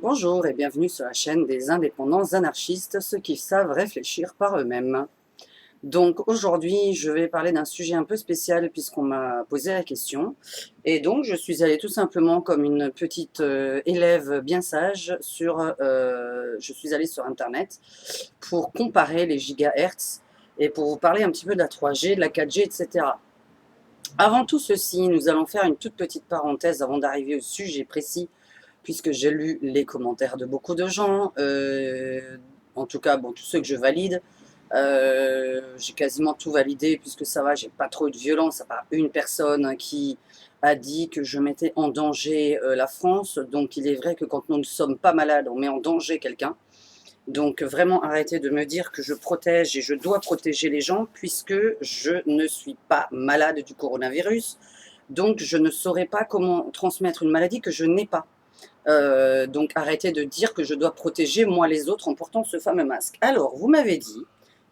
Bonjour et bienvenue sur la chaîne des indépendants anarchistes, ceux qui savent réfléchir par eux-mêmes. Donc aujourd'hui, je vais parler d'un sujet un peu spécial puisqu'on m'a posé la question. Et donc je suis allée tout simplement comme une petite élève bien sage je suis allée sur Internet pour comparer les gigahertz et pour vous parler un petit peu de la 3G, de la 4G, etc. Avant tout ceci, nous allons faire une toute petite parenthèse avant d'arriver au sujet précis puisque j'ai lu les commentaires de beaucoup de gens, en tout cas, bon, tous ceux que je valide. J'ai quasiment tout validé puisque ça va, j'ai pas trop eu de violence, à part une personne qui a dit que je mettais en danger la France. Donc il est vrai que quand nous ne sommes pas malades, on met en danger quelqu'un. Donc vraiment arrêtez de me dire que je protège et je dois protéger les gens puisque je ne suis pas malade du coronavirus. Donc je ne saurais pas comment transmettre une maladie que je n'ai pas. Donc arrêtez de dire que je dois protéger moi les autres en portant ce fameux masque. Alors, vous m'avez dit,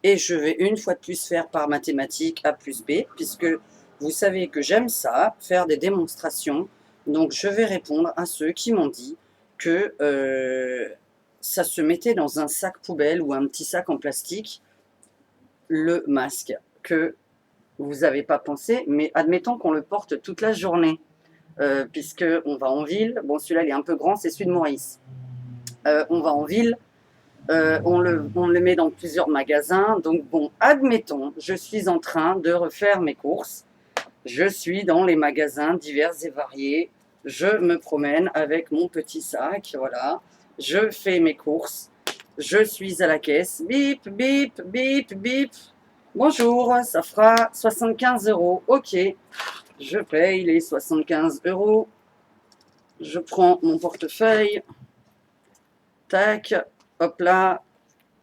et je vais une fois de plus faire par mathématiques A plus B, puisque vous savez que j'aime ça, faire des démonstrations. Donc je vais répondre à ceux qui m'ont dit que ça se mettait dans un sac poubelle ou un petit sac en plastique, le masque, que vous n'avez pas pensé, mais admettons qu'on le porte toute la journée. Puisqu'on va en ville. Bon, celui-là, il est un peu grand, c'est celui de Maurice. On va en ville, on le met dans plusieurs magasins. Donc, bon, admettons, je suis en train de refaire mes courses. Je suis dans les magasins divers et variés. Je me promène avec mon petit sac, voilà. Je fais mes courses. Je suis à la caisse. Bip, bip, bip, bip. Bonjour, ça fera 75 €. Ok, je paye les 75 €. Je prends mon portefeuille, tac, hop là,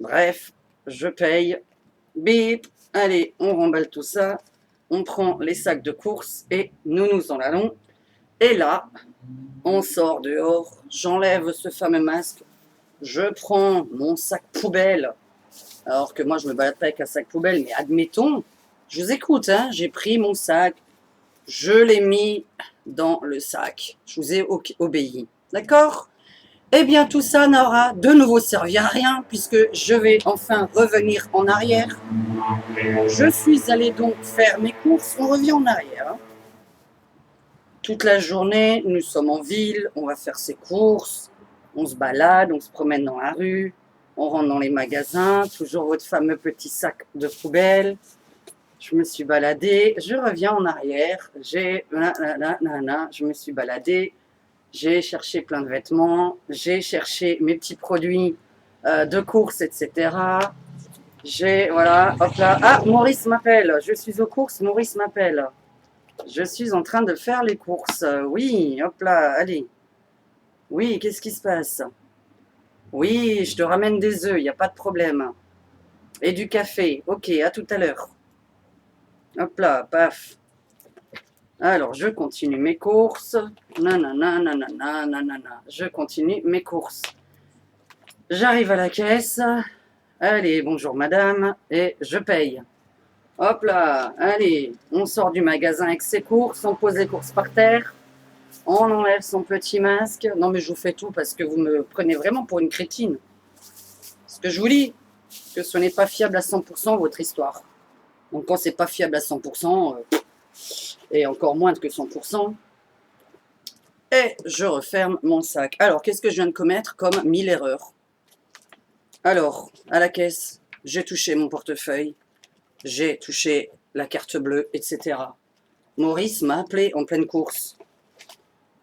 bref, je paye, bip, allez, on remballe tout ça, on prend les sacs de course et nous nous en allons. Et là, on sort dehors, j'enlève ce fameux masque, je prends mon sac poubelle, alors que moi je me balade pas avec un sac poubelle, mais admettons, je vous écoute, hein, j'ai pris mon sac, je l'ai mis dans le sac, je vous ai obéi, d'accord? Eh bien, tout ça n'aura de nouveau servi à rien puisque je vais enfin revenir en arrière. Je suis allée donc faire mes courses. On revient en arrière. Hein. Toute la journée, nous sommes en ville, on va faire ses courses, on se balade, on se promène dans la rue, on rentre dans les magasins, toujours votre fameux petit sac de poubelle. Je me suis baladée, je reviens en arrière, je me suis baladée, j'ai cherché plein de vêtements, j'ai cherché mes petits produits de course, etc. Voilà, hop là. Ah, Maurice m'appelle. Je suis aux courses, Maurice m'appelle. Je suis en train de faire les courses. Oui, hop là, allez. Oui, qu'est-ce qui se passe? Oui, je te ramène des œufs, il n'y a pas de problème. Et du café. Ok, à tout à l'heure. Hop là, paf. Alors, je continue mes courses. Nanana, nanana, nanana. Je continue mes courses. J'arrive à la caisse. Allez, bonjour madame. Et je paye. Hop là, allez, on sort du magasin avec ses courses, on pose les courses par terre, on enlève son petit masque. Non mais je vous fais tout parce que vous me prenez vraiment pour une crétine. Ce que je vous dis, que ce n'est pas fiable à 100% votre histoire. Donc quand c'est pas fiable à 100%, et encore moins que 100%, et je referme mon sac. Alors qu'est-ce que je viens de commettre comme 1000 erreurs? Alors, à la caisse, j'ai touché mon portefeuille, j'ai touché la carte bleue, etc. Maurice m'a appelé en pleine course.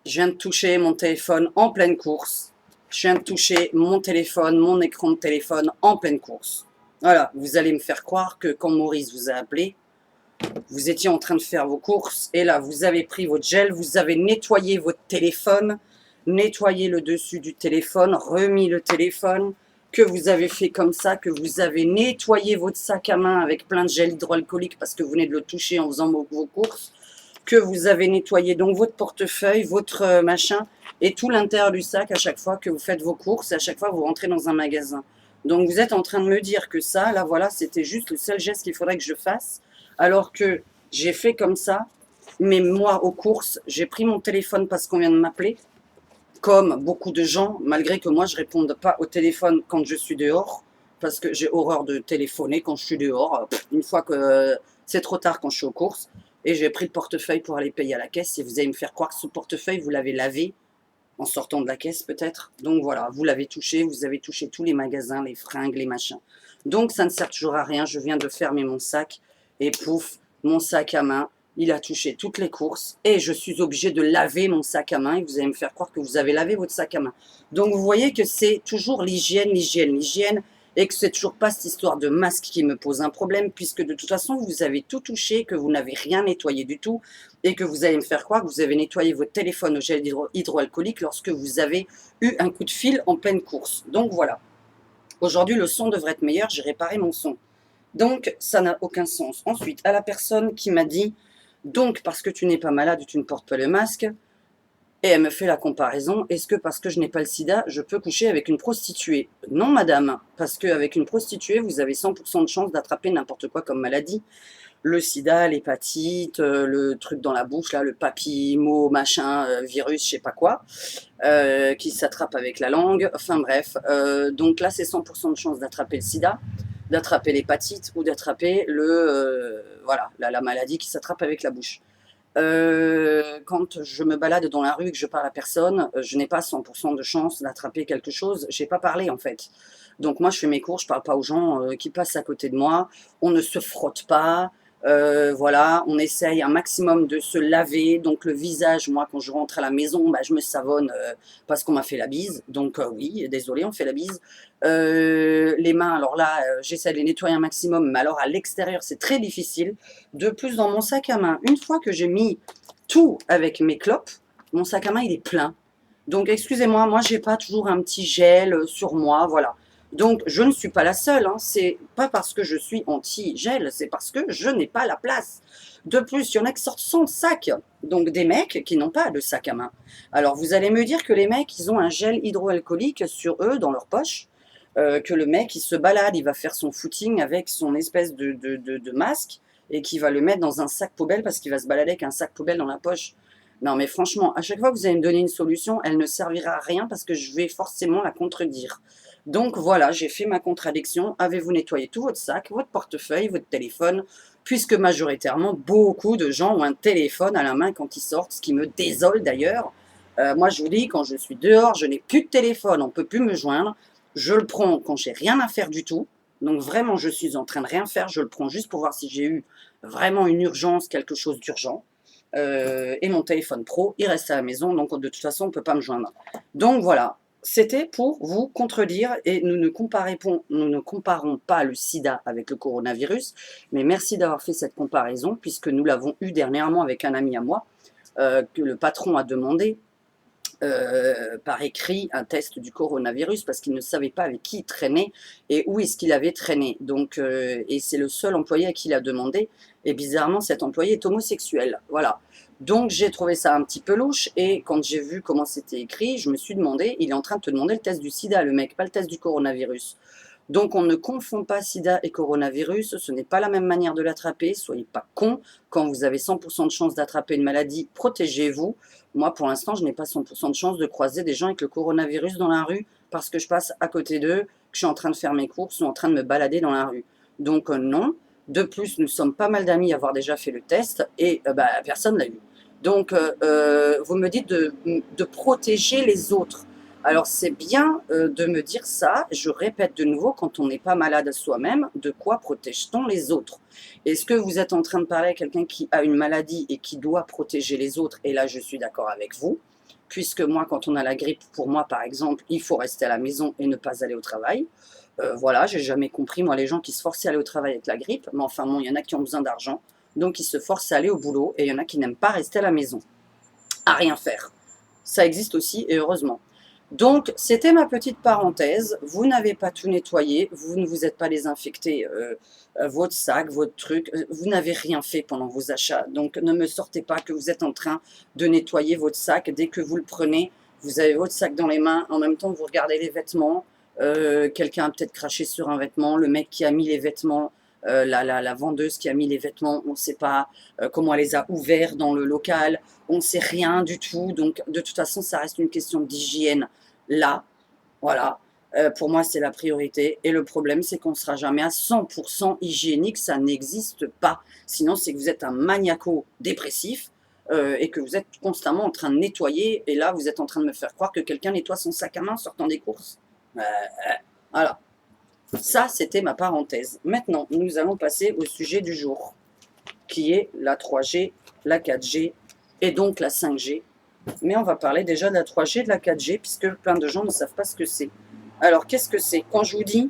Je viens de toucher mon téléphone en pleine course. Je viens de toucher mon téléphone, mon écran de téléphone en pleine course. Voilà, vous allez me faire croire que quand Maurice vous a appelé, vous étiez en train de faire vos courses et là, vous avez pris votre gel, vous avez nettoyé votre téléphone, nettoyé le dessus du téléphone, remis le téléphone, que vous avez fait comme ça, que vous avez nettoyé votre sac à main avec plein de gel hydroalcoolique parce que vous venez de le toucher en faisant vos courses, que vous avez nettoyé donc votre portefeuille, votre machin, et tout l'intérieur du sac à chaque fois que vous faites vos courses, et à chaque fois que vous rentrez dans un magasin. Donc vous êtes en train de me dire que ça, là voilà, c'était juste le seul geste qu'il faudrait que je fasse, alors que j'ai fait comme ça, mais moi aux courses, j'ai pris mon téléphone parce qu'on vient de m'appeler, comme beaucoup de gens, malgré que moi je réponde pas au téléphone quand je suis dehors, parce que j'ai horreur de téléphoner quand je suis dehors, une fois que c'est trop tard quand je suis aux courses, et j'ai pris le portefeuille pour aller payer à la caisse, et vous allez me faire croire que ce portefeuille, vous l'avez lavé en sortant de la caisse peut-être. Donc voilà, vous l'avez touché, vous avez touché tous les magasins, les fringues, les machins. Donc ça ne sert toujours à rien, je viens de fermer mon sac, et pouf, mon sac à main, il a touché toutes les courses et je suis obligée de laver mon sac à main et vous allez me faire croire que vous avez lavé votre sac à main. Donc vous voyez que c'est toujours l'hygiène, l'hygiène, l'hygiène et que c'est toujours pas cette histoire de masque qui me pose un problème puisque de toute façon vous avez tout touché, que vous n'avez rien nettoyé du tout et que vous allez me faire croire que vous avez nettoyé votre téléphone au gel hydroalcoolique lorsque vous avez eu un coup de fil en pleine course. Donc voilà. Aujourd'hui, le son devrait être meilleur, j'ai réparé mon son. Donc, ça n'a aucun sens. Ensuite, à la personne qui m'a dit, donc, parce que tu n'es pas malade, tu ne portes pas le masque, et elle me fait la comparaison, est-ce que parce que je n'ai pas le sida, je peux coucher avec une prostituée? Non, madame, parce qu'avec une prostituée, vous avez 100% de chance d'attraper n'importe quoi comme maladie. Le sida, l'hépatite, le truc dans la bouche, là, le papillomo, machin, virus, je sais pas quoi, qui s'attrape avec la langue, enfin bref. Donc là, c'est 100% de chance d'attraper le sida, d'attraper l'hépatite ou d'attraper voilà, la maladie qui s'attrape avec la bouche. Quand je me balade dans la rue et que je parle à personne, je n'ai pas 100% de chance d'attraper quelque chose. J'ai pas parlé en fait. Donc moi, je fais mes courses, je parle pas aux gens qui passent à côté de moi. On ne se frotte pas. Voilà, on essaye un maximum de se laver. Donc le visage, moi, quand je rentre à la maison, bah, je me savonne parce qu'on m'a fait la bise. Donc oui, désolé, on fait la bise. Les mains, alors là, j'essaie de les nettoyer un maximum, mais alors à l'extérieur, c'est très difficile. De plus, dans mon sac à main, une fois que j'ai mis tout avec mes clopes, mon sac à main, il est plein. Donc, excusez-moi, moi, j'ai pas toujours un petit gel sur moi, voilà. Donc, je ne suis pas la seule, hein. C'est pas parce que je suis anti-gel, c'est parce que je n'ai pas la place. De plus, il y en a qui sortent sans sac, donc des mecs qui n'ont pas de sac à main. Alors, vous allez me dire que les mecs, ils ont un gel hydroalcoolique sur eux, dans leur poche, que le mec, il se balade, il va faire son footing avec son espèce de masque, et qui va le mettre dans un sac poubelle parce qu'il va se balader avec un sac poubelle dans la poche. Non, mais franchement, à chaque fois que vous allez me donner une solution, elle ne servira à rien parce que je vais forcément la contredire. Donc voilà, j'ai fait ma contradiction. Avez-vous nettoyé tout votre sac, votre portefeuille, votre téléphone, puisque majoritairement, beaucoup de gens ont un téléphone à la main quand ils sortent, ce qui me désole d'ailleurs. Moi, je vous dis, quand je suis dehors, je n'ai plus de téléphone, on ne peut plus me joindre. Je le prends quand j'ai rien à faire du tout. Donc vraiment, je suis en train de rien faire. Je le prends juste pour voir si j'ai eu vraiment une urgence, quelque chose d'urgent. Et mon téléphone pro, il reste à la maison, donc de toute façon, on ne peut pas me joindre. Donc voilà, c'était pour vous contredire et nous ne comparons pas le sida avec le coronavirus, mais merci d'avoir fait cette comparaison puisque nous l'avons eu dernièrement avec un ami à moi, que le patron a demandé par écrit un test du coronavirus parce qu'il ne savait pas avec qui il traînait et où est-ce qu'il avait traîné. Donc, et c'est le seul employé à qui il a demandé. Et bizarrement, cet employé est homosexuel. Voilà. Donc, j'ai trouvé ça un petit peu louche. Et quand j'ai vu comment c'était écrit, je me suis demandé, il est en train de te demander le test du sida, le mec, pas le test du coronavirus. Donc, on ne confond pas sida et coronavirus. Ce n'est pas la même manière de l'attraper. Soyez pas cons. Quand vous avez 100% de chance d'attraper une maladie, protégez-vous. Moi, pour l'instant, je n'ai pas 100% de chance de croiser des gens avec le coronavirus dans la rue parce que je passe à côté d'eux, que je suis en train de faire mes courses ou en train de me balader dans la rue. Donc, non. De plus, nous sommes pas mal d'amis à avoir déjà fait le test et personne ne l'a eu. Donc, vous me dites de protéger les autres. Alors, c'est bien de me dire ça. Je répète de nouveau, quand on n'est pas malade soi-même, de quoi protège-t-on les autres? Est-ce que vous êtes en train de parler à quelqu'un qui a une maladie et qui doit protéger les autres? Et là, je suis d'accord avec vous, puisque moi, quand on a la grippe, pour moi, par exemple, il faut rester à la maison et ne pas aller au travail. Voilà, j'ai jamais compris, moi, les gens qui se forcent à aller au travail avec la grippe. Mais enfin, bon, il y en a qui ont besoin d'argent, donc ils se forcent à aller au boulot, et il y en a qui n'aiment pas rester à la maison, à rien faire. Ça existe aussi, et heureusement. Donc, c'était ma petite parenthèse. Vous n'avez pas tout nettoyé, vous ne vous êtes pas désinfecté votre sac, votre truc. Vous n'avez rien fait pendant vos achats. Donc, ne me sortez pas que vous êtes en train de nettoyer votre sac. Dès que vous le prenez, vous avez votre sac dans les mains. En même temps, vous regardez les vêtements. Quelqu'un a peut-être craché sur un vêtement. Le mec qui a mis les vêtements la vendeuse qui a mis les vêtements, on ne sait pas comment elle les a ouverts dans le local, on ne sait rien du tout. Donc, de toute façon, ça reste une question d'hygiène là. Voilà. Pour moi, c'est la priorité. Et le problème, c'est qu'on ne sera jamais à 100% hygiénique. Ça n'existe pas. Sinon, c'est que vous êtes un maniaco-dépressif et que vous êtes constamment en train de nettoyer. Et là, vous êtes en train de me faire croire que quelqu'un nettoie son sac à main en sortant des courses. Voilà. Ça, c'était ma parenthèse. Maintenant, nous allons passer au sujet du jour, qui est la 3G, la 4G et donc la 5G. Mais on va parler déjà de la 3G et de la 4G, puisque plein de gens ne savent pas ce que c'est. Alors, qu'est-ce que c'est? Quand je vous dis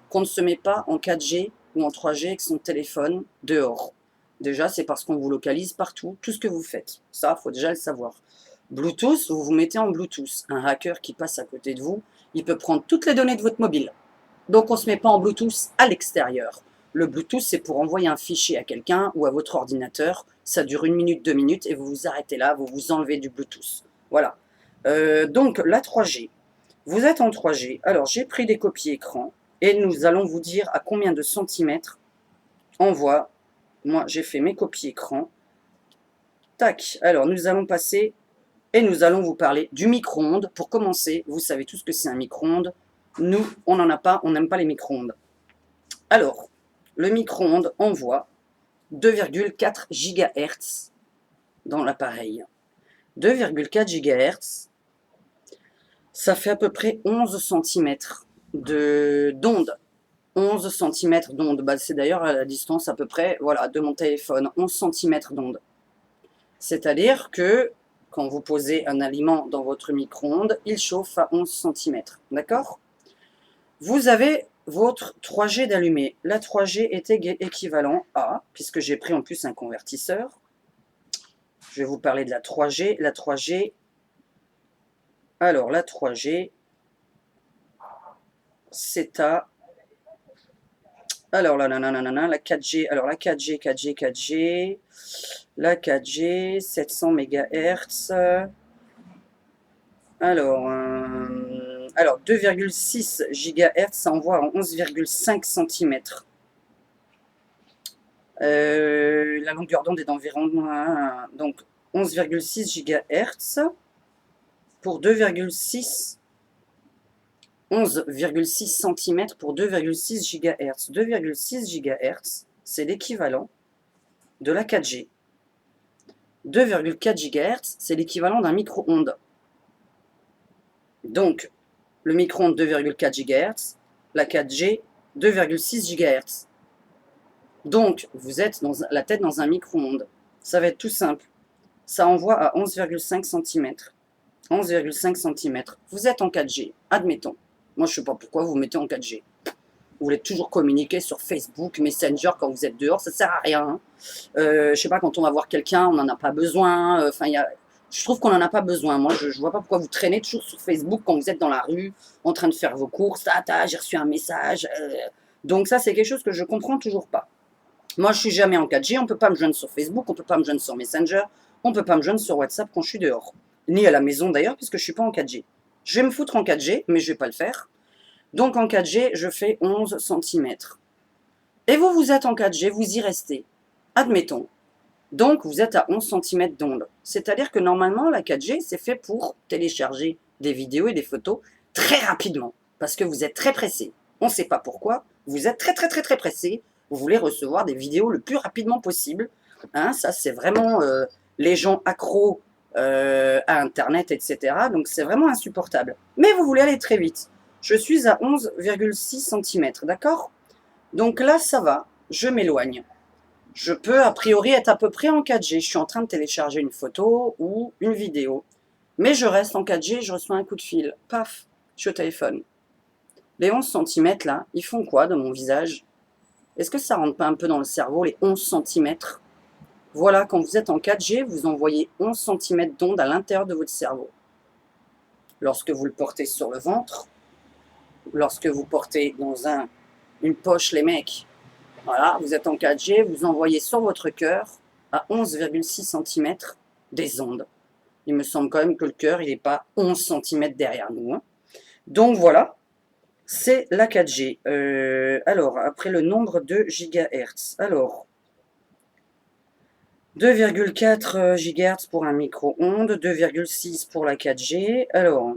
qu'on ne se met pas en 4G ou en 3G avec son téléphone dehors, déjà, c'est parce qu'on vous localise partout, tout ce que vous faites. Ça, il faut déjà le savoir. Bluetooth, vous vous mettez en Bluetooth. Un hacker qui passe à côté de vous, il peut prendre toutes les données de votre mobile. Donc, on ne se met pas en Bluetooth à l'extérieur. Le Bluetooth, c'est pour envoyer un fichier à quelqu'un ou à votre ordinateur. Ça dure 1 minute, 2 minutes et vous vous arrêtez là, vous vous enlevez du Bluetooth. Voilà. Donc, la 3G. Vous êtes en 3G. Alors, j'ai pris des copies écran et nous allons vous dire à combien de centimètres on voit. Moi, j'ai fait mes copies écran. Tac. Alors, nous allons passer et nous allons vous parler du micro-ondes. Pour commencer, vous savez tous que c'est un micro-ondes. Nous, on n'en a pas, on n'aime pas les micro-ondes. Alors, le micro-ondes envoie 2,4 GHz dans l'appareil. 2,4 GHz, ça fait à peu près 11 cm d'onde. 11 cm d'onde, bah, c'est d'ailleurs à la distance à peu près voilà, de mon téléphone, 11 cm d'onde. C'est-à-dire que quand vous posez un aliment dans votre micro-ondes, il chauffe à 11 cm. D'accord? Vous avez votre 3G d'allumé. La 3G est équivalent à, puisque j'ai pris en plus un convertisseur, je vais vous parler de la 3G. La 3G, alors la 3G, c'est à, alors la 4G, alors la 4G, 4G, 4G, la 4G, 700 MHz, alors 2,6 GHz, ça envoie en 11,5 cm. La longueur d'onde est d'environ donc 11,6 GHz pour 2,6 11,6 cm pour 2,6 GHz. 2,6 GHz, c'est l'équivalent de la 4G. 2,4 GHz, c'est l'équivalent d'un micro-ondes. Donc, le micro-ondes 2,4 GHz, la 4G 2,6 GHz. Donc, vous êtes dans la tête dans un micro-ondes. Ça va être tout simple. Ça envoie à 11,5 cm. 11,5 cm. Vous êtes en 4G, admettons. Moi, je ne sais pas pourquoi vous vous mettez en 4G. Vous voulez toujours communiquer sur Facebook, Messenger quand vous êtes dehors, ça ne sert à rien. Hein. Je ne sais pas, quand on va voir quelqu'un, on n'en a pas besoin. Enfin, je trouve qu'on n'en a pas besoin. Moi, je ne vois pas pourquoi vous traînez toujours sur Facebook quand vous êtes dans la rue, en train de faire vos courses. J'ai reçu un message. Donc ça, c'est quelque chose que je ne comprends toujours pas. Moi, je ne suis jamais en 4G. On ne peut pas me joindre sur Facebook, on ne peut pas me joindre sur Messenger, on ne peut pas me joindre sur WhatsApp quand je suis dehors. Ni à la maison d'ailleurs, puisque je ne suis pas en 4G. Je vais me foutre en 4G, mais je ne vais pas le faire. Donc en 4G, je fais 11 cm. Et vous, vous êtes en 4G, vous y restez. Admettons. Donc vous êtes à 11 cm d'onde. C'est-à-dire que normalement, la 4G, c'est fait pour télécharger des vidéos et des photos très rapidement. Parce que vous êtes très pressé. On ne sait pas pourquoi. Vous êtes très pressé. Vous voulez recevoir des vidéos le plus rapidement possible. Hein, ça, c'est vraiment les gens accros à Internet, etc. Donc c'est vraiment insupportable. Mais vous voulez aller très vite. Je suis à 11,6 cm, d'accord? Donc là, ça va, je m'éloigne. Je peux a priori être à peu près en 4G. Je suis en train de télécharger une photo ou une vidéo. Mais je reste en 4G, je reçois un coup de fil. Paf, je suis au téléphone. Les 11 cm là, ils font quoi dans mon visage? Est-ce que ça rentre pas un peu dans le cerveau, les 11 cm? Voilà, quand vous êtes en 4G, vous envoyez 11 cm d'onde à l'intérieur de votre cerveau. Lorsque vous le portez sur le ventre, lorsque vous portez dans une poche, les mecs, voilà, vous êtes en 4G, vous envoyez sur votre cœur à 11,6 cm des ondes. Il me semble quand même que le cœur, il n'est pas 11 cm derrière nous. Hein. Donc voilà, c'est la 4G. Alors, après le nombre de gigahertz. Alors, 2,4 GHz pour un micro-ondes, 2,6 pour la 4G. Alors,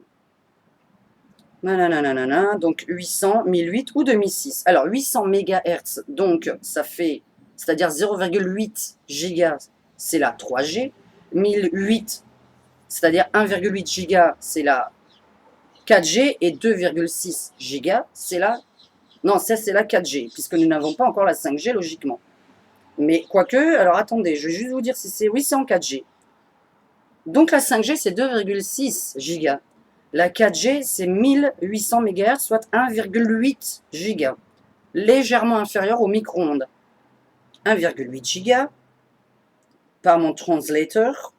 nanana, donc 800, 1008 ou 2006. Alors, 800 MHz, donc ça fait, c'est-à-dire 0,8 gigas, c'est la 3G. 1008, c'est-à-dire 1,8 giga, c'est la 4G. Et 2,6 gigas, c'est la... Non, ça c'est la 4G, puisque nous n'avons pas encore la 5G, logiquement. Mais quoique, alors attendez, je vais juste vous dire si c'est... Oui, c'est en 4G. Donc la 5G, c'est 2,6 gigas. La 4G, c'est 1800 MHz, soit 1,8 giga. Légèrement inférieur au micro-ondes. 1,8 giga par mon translator.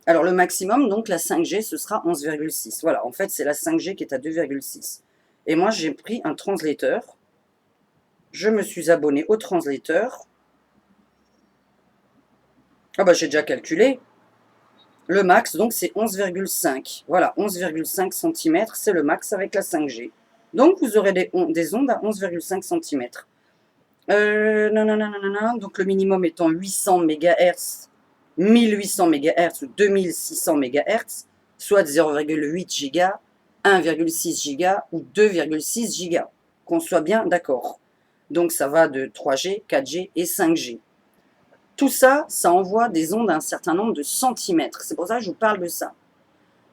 Alors le maximum, donc la 5G, ce sera 11,6. Voilà, en fait, c'est la 5G qui est à 2,6. Et moi, j'ai pris un translator. Je me suis abonné au translator. Ah bah j'ai déjà calculé. Le max, donc, c'est 11,5. Voilà, 11,5 cm, c'est le max avec la 5G. Donc, vous aurez des ondes à 11,5 cm. Donc, le minimum étant 800 MHz, 1800 MHz ou 2600 MHz, soit 0,8 Go, 1,6 Go ou 2,6 Go. Qu'on soit bien d'accord. Donc, ça va de 3G, 4G et 5G. Tout ça, ça envoie des ondes à un certain nombre de centimètres. C'est pour ça que je vous parle de ça.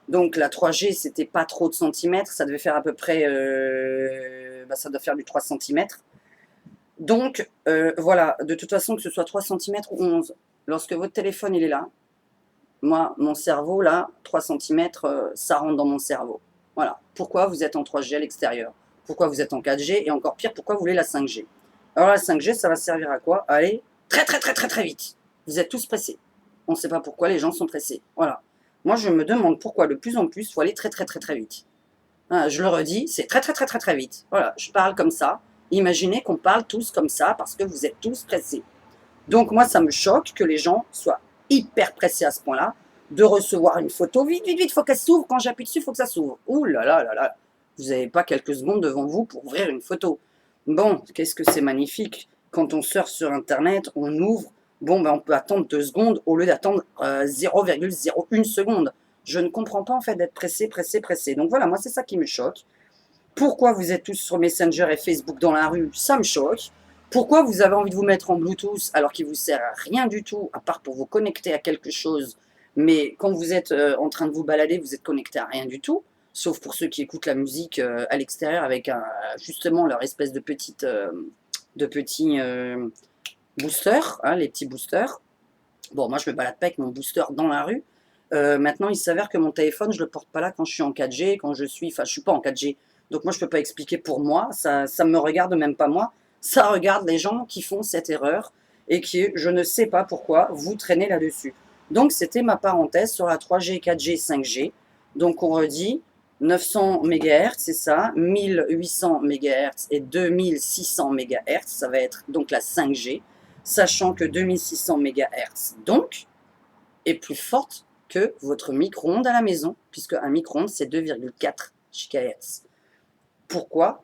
Donc la 3G, c'était pas trop de centimètres. Ça devait faire à peu près... ça doit faire du 3 centimètres. Donc, voilà. De toute façon, que ce soit 3 centimètres ou 11, lorsque votre téléphone, il est là, moi, mon cerveau, là, 3 centimètres, ça rentre dans mon cerveau. Voilà. Pourquoi vous êtes en 3G à l'extérieur? Pourquoi vous êtes en 4G? Et encore pire, pourquoi vous voulez la 5G? Alors la 5G, ça va servir à quoi? Allez, très vite. Vous êtes tous pressés. On ne sait pas pourquoi les gens sont pressés. Voilà. Moi, je me demande pourquoi de plus en plus, il faut aller très vite. Hein, je le redis, c'est très vite. Voilà, je parle comme ça. Imaginez qu'on parle tous comme ça parce que vous êtes tous pressés. Donc moi, ça me choque que les gens soient hyper pressés à ce point-là de recevoir une photo. Vite, il faut qu'elle s'ouvre. Quand j'appuie dessus, il faut que ça s'ouvre. Ouh là là là là. Vous n'avez pas quelques secondes devant vous pour ouvrir une photo. Bon, qu'est-ce que c'est magnifique. Quand on surfe sur Internet, on ouvre. Bon, ben on peut attendre 2 secondes au lieu d'attendre 0,01 seconde. Je ne comprends pas en fait d'être pressé. Donc voilà, moi c'est ça qui me choque. Pourquoi vous êtes tous sur Messenger et Facebook dans la rue? Ça me choque. Pourquoi vous avez envie de vous mettre en Bluetooth alors qu'il ne vous sert à rien du tout, à part pour vous connecter à quelque chose? Mais quand vous êtes en train de vous balader, vous êtes connecté à rien du tout, sauf pour ceux qui écoutent la musique à l'extérieur avec justement leur espèce de petits boosters, hein, les petits boosters. Bon, moi je me balade pas avec mon booster dans la rue. Maintenant, il s'avère que mon téléphone, je le porte pas là quand je suis en 4G, quand je suis... Enfin, je suis pas en 4G. Donc moi, je peux pas expliquer pour moi. Ça me regarde même pas moi. Ça regarde les gens qui font cette erreur et qui, je ne sais pas pourquoi, vous traînez là-dessus. Donc, c'était ma parenthèse sur la 3G, 4G, 5G. Donc, on redit 900 MHz, c'est ça, 1800 MHz et 2600 MHz. Ça va être donc la 5G, sachant que 2600 MHz, donc, est plus forte que votre micro-ondes à la maison, puisque un micro-ondes, c'est 2,4 GHz. Pourquoi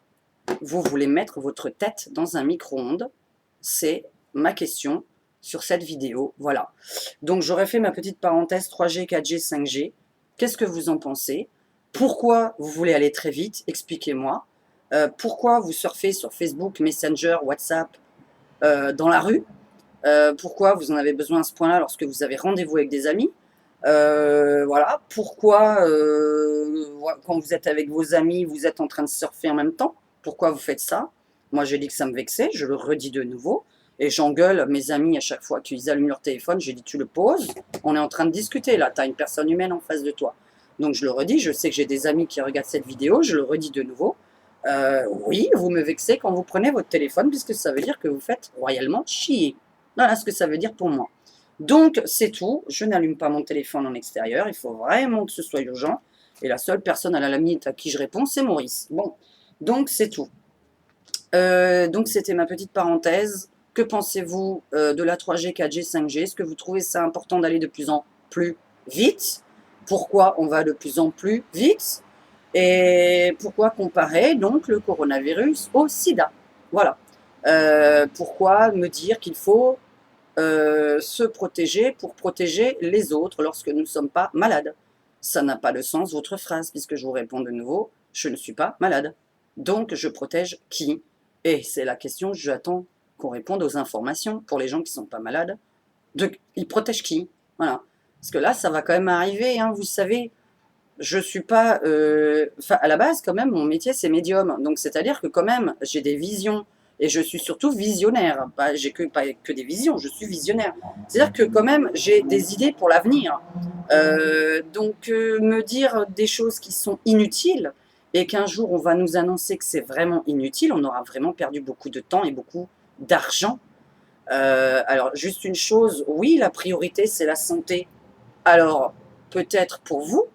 vous voulez mettre votre tête dans un micro-ondes? C'est ma question sur cette vidéo. Voilà. Donc, j'aurais fait ma petite parenthèse 3G, 4G, 5G. Qu'est-ce que vous en pensez? Pourquoi vous voulez aller très vite? Expliquez-moi. Pourquoi vous surfez sur Facebook, Messenger, WhatsApp dans la rue? Pourquoi vous en avez besoin à ce point-là lorsque vous avez rendez-vous avec des amis? Voilà, pourquoi quand vous êtes avec vos amis, vous êtes en train de surfer en même temps? Pourquoi vous faites ça? Moi, j'ai dit que ça me vexait, je le redis de nouveau, et j'engueule mes amis à chaque fois qu'ils allument leur téléphone, j'ai dit tu le poses, on est en train de discuter là, tu as une personne humaine en face de toi. Donc je le redis, je sais que j'ai des amis qui regardent cette vidéo, je le redis de nouveau. Oui, vous me vexez quand vous prenez votre téléphone, puisque ça veut dire que vous faites royalement chier. Voilà ce que ça veut dire pour moi. Donc, c'est tout. Je n'allume pas mon téléphone en extérieur. Il faut vraiment que ce soit urgent. Et la seule personne à la limite à qui je réponds, c'est Maurice. Bon, donc c'est tout. Donc, c'était ma petite parenthèse. Que pensez-vous de la 3G, 4G, 5G? Est-ce que vous trouvez ça important d'aller de plus en plus vite? Pourquoi on va de plus en plus vite? Et pourquoi comparer donc le coronavirus au sida? Voilà. Pourquoi me dire qu'il faut se protéger pour protéger les autres lorsque nous ne sommes pas malades? Ça n'a pas de sens, votre phrase, puisque je vous réponds de nouveau, je ne suis pas malade. Donc, je protège qui? Et c'est la question, j'attends qu'on réponde aux informations pour les gens qui ne sont pas malades. Ils protègent qui? Voilà. Parce que là, ça va quand même arriver, hein, vous savez, je suis pas, enfin, à la base, quand même, mon métier, c'est médium. Donc, c'est-à-dire que quand même, j'ai des visions. Et je suis surtout visionnaire. J'ai pas que des visions, je suis visionnaire. C'est-à-dire que quand même, j'ai des idées pour l'avenir. Donc, me dire des choses qui sont inutiles et qu'un jour, on va nous annoncer que c'est vraiment inutile, on aura vraiment perdu beaucoup de temps et beaucoup d'argent. Alors, juste une chose, oui, la priorité, c'est la santé. Alors, peut-être pour vous,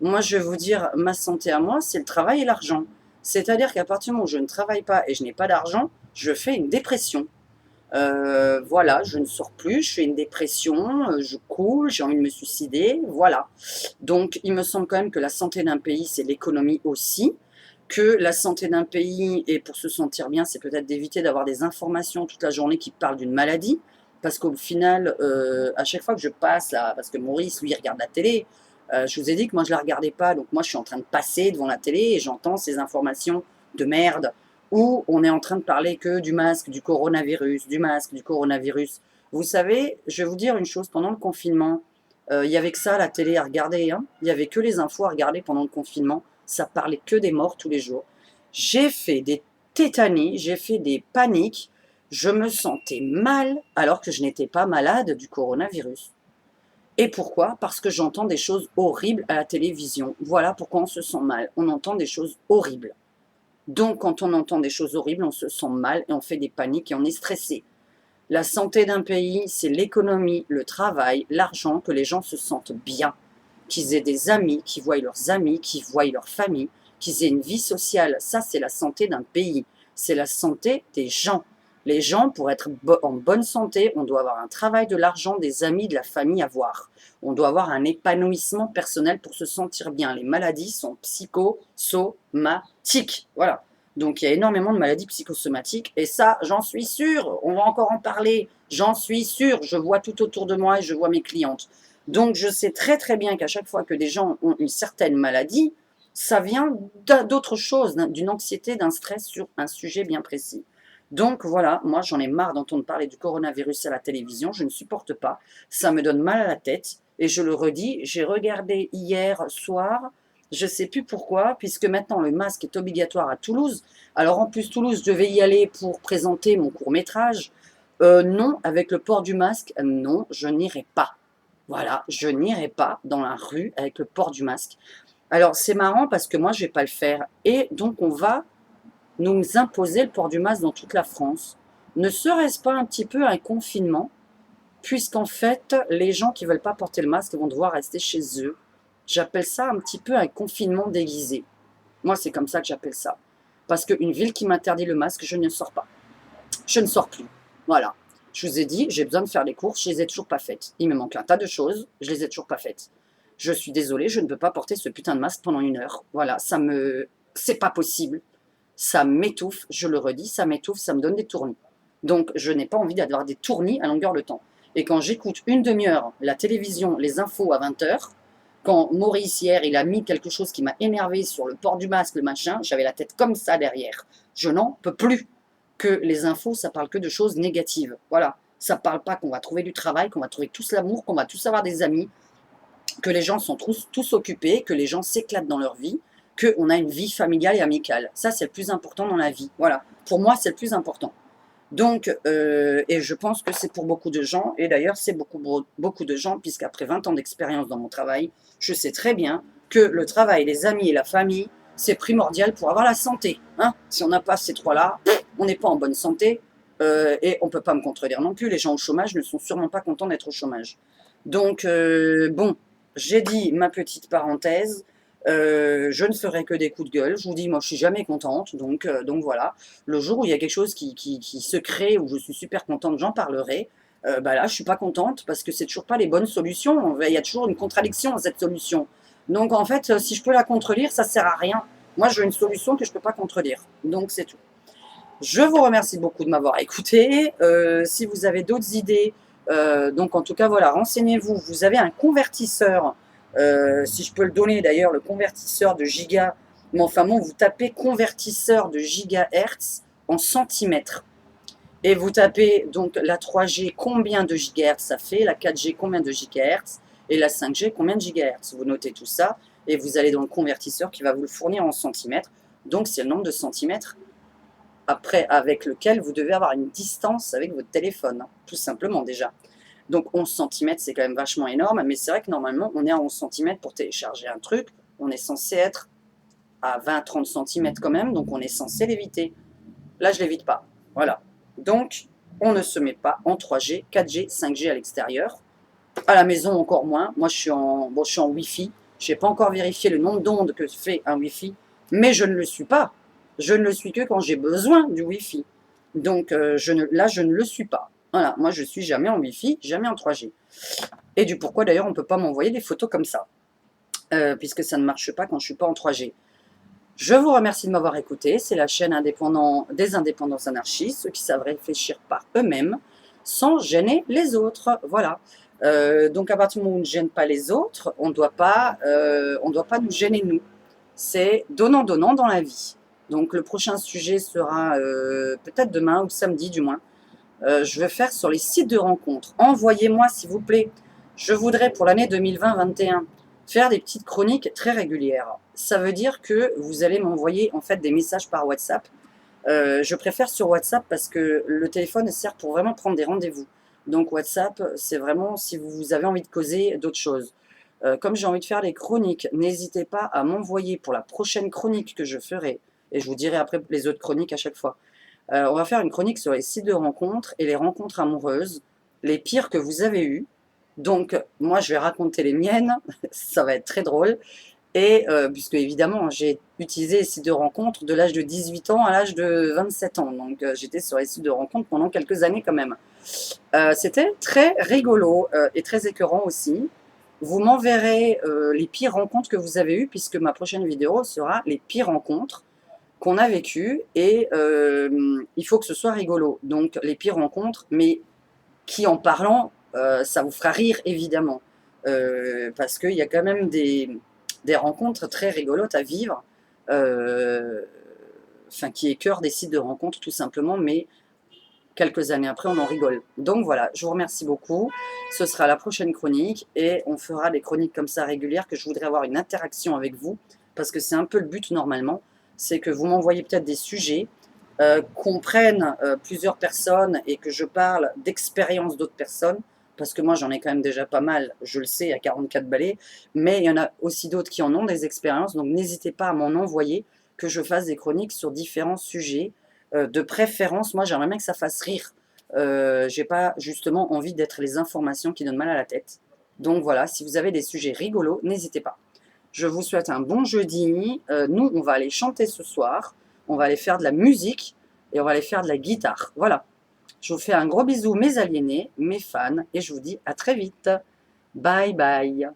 moi je vais vous dire, ma santé à moi, c'est le travail et l'argent. C'est-à-dire qu'à partir du moment où je ne travaille pas et je n'ai pas d'argent, je fais une dépression. Voilà, je ne sors plus, je fais une dépression, je coule, j'ai envie de me suicider, voilà. Donc, il me semble quand même que la santé d'un pays, c'est l'économie aussi, que la santé d'un pays, et pour se sentir bien, c'est peut-être d'éviter d'avoir des informations toute la journée qui parlent d'une maladie, parce qu'au final, à chaque fois que je passe là, parce que Maurice, lui, il regarde la télé, je vous ai dit que moi, je ne la regardais pas, donc moi, je suis en train de passer devant la télé et j'entends ces informations de merde, où on est en train de parler que du masque, du coronavirus, du masque, du coronavirus. Vous savez, je vais vous dire une chose, pendant le confinement, il n'y avait que ça, la télé à regarder, hein. Il n'y avait que les infos à regarder pendant le confinement. Ça parlait que des morts tous les jours. J'ai fait des tétanies, j'ai fait des paniques. Je me sentais mal alors que je n'étais pas malade du coronavirus. Et pourquoi? Parce que j'entends des choses horribles à la télévision. Voilà pourquoi on se sent mal. On entend des choses horribles. Donc, quand on entend des choses horribles, on se sent mal et on fait des paniques et on est stressé. La santé d'un pays, c'est l'économie, le travail, l'argent, que les gens se sentent bien, qu'ils aient des amis, qu'ils voient leurs amis, qu'ils voient leur famille, qu'ils aient une vie sociale. Ça, c'est la santé d'un pays. C'est la santé des gens. Les gens, pour être en bonne santé, on doit avoir un travail, de l'argent, des amis, de la famille à voir. On doit avoir un épanouissement personnel pour se sentir bien. Les maladies sont psychosomatiques. Voilà. Donc il y a énormément de maladies psychosomatiques et ça, j'en suis sûre, on va encore en parler, j'en suis sûre, je vois tout autour de moi et je vois mes clientes. Donc je sais très très bien qu'à chaque fois que des gens ont une certaine maladie, ça vient d'autre chose, d'une anxiété, d'un stress sur un sujet bien précis. Donc voilà, moi j'en ai marre d'entendre parler du coronavirus à la télévision, je ne supporte pas, ça me donne mal à la tête et je le redis, j'ai regardé hier soir, je ne sais plus pourquoi, puisque maintenant le masque est obligatoire à Toulouse. Alors en plus Toulouse, je devais y aller pour présenter mon court-métrage. Non, avec le port du masque, non, je n'irai pas. Voilà, je n'irai pas dans la rue avec le port du masque. Alors c'est marrant parce que moi je ne vais pas le faire. Et donc on va nous imposer le port du masque dans toute la France. Ne serait-ce pas un petit peu un confinement, puisqu'en fait les gens qui ne veulent pas porter le masque vont devoir rester chez eux. J'appelle ça un petit peu un confinement déguisé. Moi, c'est comme ça que j'appelle ça. Parce qu'une ville qui m'interdit le masque, je ne sors pas. Je ne sors plus. Voilà. Je vous ai dit, j'ai besoin de faire les courses, je les ai toujours pas faites. Il me manque un tas de choses, je les ai toujours pas faites. Je suis désolée, je ne peux pas porter ce putain de masque pendant 1 heure. Voilà, c'est pas possible. Ça m'étouffe, je le redis, ça m'étouffe, ça me donne des tournis. Donc, je n'ai pas envie d'avoir des tournis à longueur de temps. Et quand j'écoute une demi-heure la télévision, les infos à 20 h, quand Maurice hier, il a mis quelque chose qui m'a énervé sur le port du masque, le machin, j'avais la tête comme ça derrière. Je n'en peux plus que les infos, ça parle que de choses négatives. Voilà. Ça parle pas qu'on va trouver du travail, qu'on va trouver tous l'amour, qu'on va tous avoir des amis, que les gens sont tous occupés, que les gens s'éclatent dans leur vie, qu'on a une vie familiale et amicale. Ça, c'est le plus important dans la vie. Voilà. Pour moi, c'est le plus important. Donc, et je pense que c'est pour beaucoup de gens, et d'ailleurs c'est beaucoup de gens, puisqu'après 20 ans d'expérience dans mon travail, je sais très bien que le travail, les amis et la famille, c'est primordial pour avoir la santé. Hein. Si on n'a pas ces trois-là, on n'est pas en bonne santé, et on ne peut pas me contredire non plus, les gens au chômage ne sont sûrement pas contents d'être au chômage. Donc, bon, j'ai dit ma petite parenthèse. Je ne ferai que des coups de gueule. Je vous dis, moi, je suis jamais contente. Donc voilà. Le jour où il y a quelque chose qui se crée, où je suis super contente, j'en parlerai. Bah là, je suis pas contente parce que c'est toujours pas les bonnes solutions. Il y a toujours une contradiction dans cette solution. Donc en fait, si je peux la contredire, ça sert à rien. Moi, j'ai une solution que je ne peux pas contredire. Donc c'est tout. Je vous remercie beaucoup de m'avoir écouté. Si vous avez d'autres idées, donc en tout cas, voilà, renseignez-vous. Vous avez un convertisseur, si je peux le donner d'ailleurs, le convertisseur de giga. Mais enfin bon, vous tapez convertisseur de gigahertz en centimètres. Et vous tapez donc la 3G, combien de gigahertz ça fait, la 4G, combien de gigahertz, et la 5G, combien de gigahertz. Vous notez tout ça, et vous allez dans le convertisseur qui va vous le fournir en centimètres. Donc c'est le nombre de centimètres après avec lequel vous devez avoir une distance avec votre téléphone, hein, tout simplement déjà. Donc 11 cm, c'est quand même vachement énorme, mais c'est vrai que normalement, on est à 11 cm pour télécharger un truc, on est censé être à 20-30 cm quand même, donc on est censé l'éviter. Là, je ne l'évite pas. Voilà. Donc, on ne se met pas en 3G, 4G, 5G à l'extérieur. À la maison, encore moins. Moi, je suis en Wi-Fi. Je n'ai pas encore vérifié le nombre d'ondes que fait un Wi-Fi, mais je ne le suis pas. Je ne le suis que quand j'ai besoin du Wi-Fi. Donc, là, je ne le suis pas. Voilà, moi, je ne suis jamais en Wi-Fi, jamais en 3G. Et du pourquoi, d'ailleurs, on ne peut pas m'envoyer des photos comme ça, puisque ça ne marche pas quand je ne suis pas en 3G. Je vous remercie de m'avoir écouté. C'est la chaîne des indépendants anarchistes, ceux qui savent réfléchir par eux-mêmes, sans gêner les autres. Voilà. Donc, à partir du moment où on ne gêne pas les autres, on ne doit pas nous gêner nous. C'est donnant-donnant dans la vie. Donc, le prochain sujet sera peut-être demain ou samedi du moins. Je vais faire sur les sites de rencontres. Envoyez-moi, s'il vous plaît. Je voudrais pour l'année 2020-21 faire des petites chroniques très régulières. Ça veut dire que vous allez m'envoyer en fait des messages par WhatsApp. Je préfère sur WhatsApp parce que le téléphone sert pour vraiment prendre des rendez-vous. Donc WhatsApp, c'est vraiment si vous avez envie de causer d'autres choses. Comme j'ai envie de faire des chroniques, n'hésitez pas à m'envoyer pour la prochaine chronique que je ferai, et je vous dirai après les autres chroniques à chaque fois. On va faire une chronique sur les sites de rencontres et les rencontres amoureuses, les pires que vous avez eues. Donc, moi, je vais raconter les miennes, ça va être très drôle. Et puisque, évidemment, j'ai utilisé les sites de rencontres de l'âge de 18 ans à l'âge de 27 ans. Donc, j'étais sur les sites de rencontres pendant quelques années quand même. C'était très rigolo et très écœurant aussi. Vous m'enverrez les pires rencontres que vous avez eues, puisque ma prochaine vidéo sera les pires rencontres qu'on a vécues. Et il faut que ce soit rigolo. Donc, les pires rencontres, mais qui, en parlant, ça vous fera rire, évidemment. Parce qu'il y a quand même des rencontres très rigolotes à vivre, qui écœurent des sites de rencontres, tout simplement, mais quelques années après, on en rigole. Donc voilà, je vous remercie beaucoup. Ce sera la prochaine chronique et on fera des chroniques comme ça régulières, que je voudrais avoir une interaction avec vous, parce que c'est un peu le but normalement, c'est que vous m'envoyez peut-être des sujets, qu'on prenne plusieurs personnes et que je parle d'expérience d'autres personnes, parce que moi j'en ai quand même déjà pas mal, je le sais, à 44 balais, mais il y en a aussi d'autres qui en ont des expériences, donc n'hésitez pas à m'en envoyer, que je fasse des chroniques sur différents sujets. De préférence, moi j'aimerais bien que ça fasse rire. J'ai pas justement envie d'être les informations qui donnent mal à la tête. Donc voilà, si vous avez des sujets rigolos, n'hésitez pas. Je vous souhaite un bon jeudi. Nous, on va aller chanter ce soir. On va aller faire de la musique et on va aller faire de la guitare. Voilà. Je vous fais un gros bisou, mes aliénés, mes fans, et je vous dis à très vite. Bye bye.